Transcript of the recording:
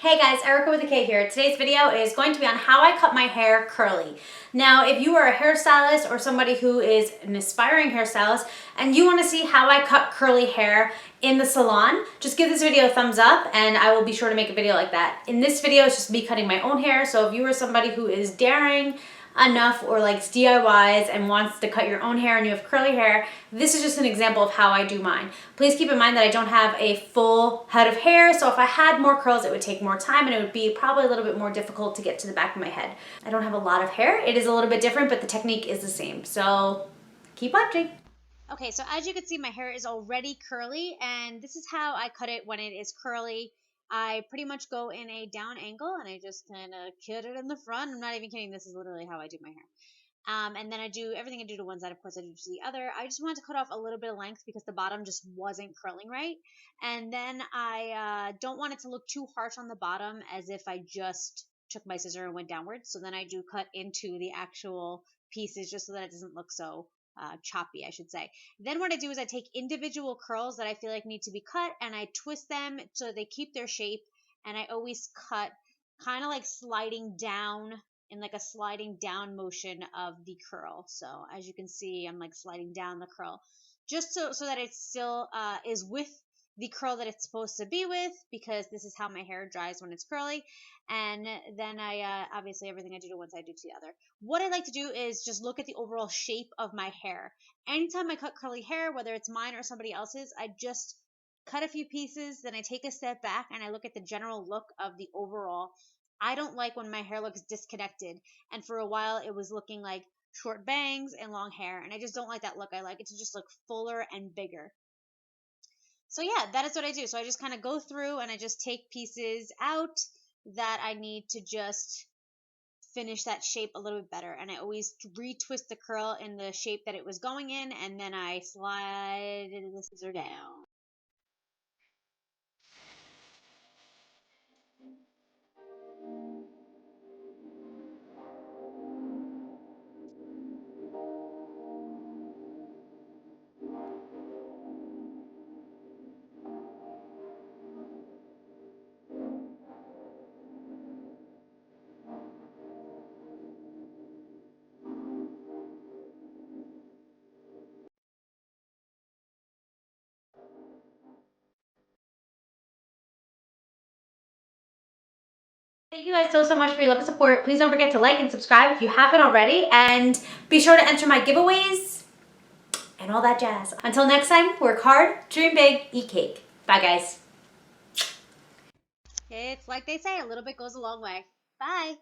Hey guys, Erika with a K here. Today's video is going to be on how I cut my hair curly. Now, if you are a hairstylist or somebody who is an aspiring hairstylist and you want to see how I cut curly hair in the salon, just give this video a thumbs up and I will be sure to make a video like that. In this video, it's just me cutting my own hair, so if you are somebody who is daring enough or likes DIYs and wants to cut your own hair and you have curly hair, this is just an example of how I do mine. Please keep in mind that I don't have a full head of hair, so if I had more curls it would take more time and it would be probably a little bit more difficult to get to the back of my head. I don't have a lot of hair. It is a little bit different, but the technique is the same. So keep watching. Okay, so as you can see, my hair is already curly and this is how I cut it when it is curly. I pretty much go in a down angle and I just kind of cut it in the front. I'm not even kidding. This is literally how I do my hair. And then I do everything I do to one side, of course, I do to the other. I just wanted to cut off a little bit of length because the bottom just wasn't curling right. And then I don't want it to look too harsh on the bottom as if I just took my scissor and went downwards. So then I do cut into the actual pieces just so that it doesn't look so choppy, I should say. Then what I do is I take individual curls that I feel like need to be cut and I twist them so they keep their shape, and I always cut kind of like sliding down in like a sliding down motion of the curl. So as you can see, I'm like sliding down the curl just so that it still is with the curl that it's supposed to be with, because this is how my hair dries when it's curly. And then I obviously everything I do to one side I do to the other. What I like to do is just look at the overall shape of my hair. Anytime I cut curly hair, whether it's mine or somebody else's, I just cut a few pieces, then I take a step back and I look at the general look of the overall. I don't like when my hair looks disconnected, and for a while it was looking like short bangs and long hair, and I just don't like that look. I like it to just look fuller and bigger. So yeah, that is what I do. So I just kind of go through and I just take pieces out that I need to just finish that shape a little bit better. And I always retwist the curl in the shape that it was going in, and then I slide the scissor down. Thank you guys so much for your love and support. Please don't forget to like and subscribe if you haven't already, and be sure to enter my giveaways and all that jazz. Until next time, work hard, dream big, eat cake. Bye guys. It's like they say, a little bit goes a long way. Bye.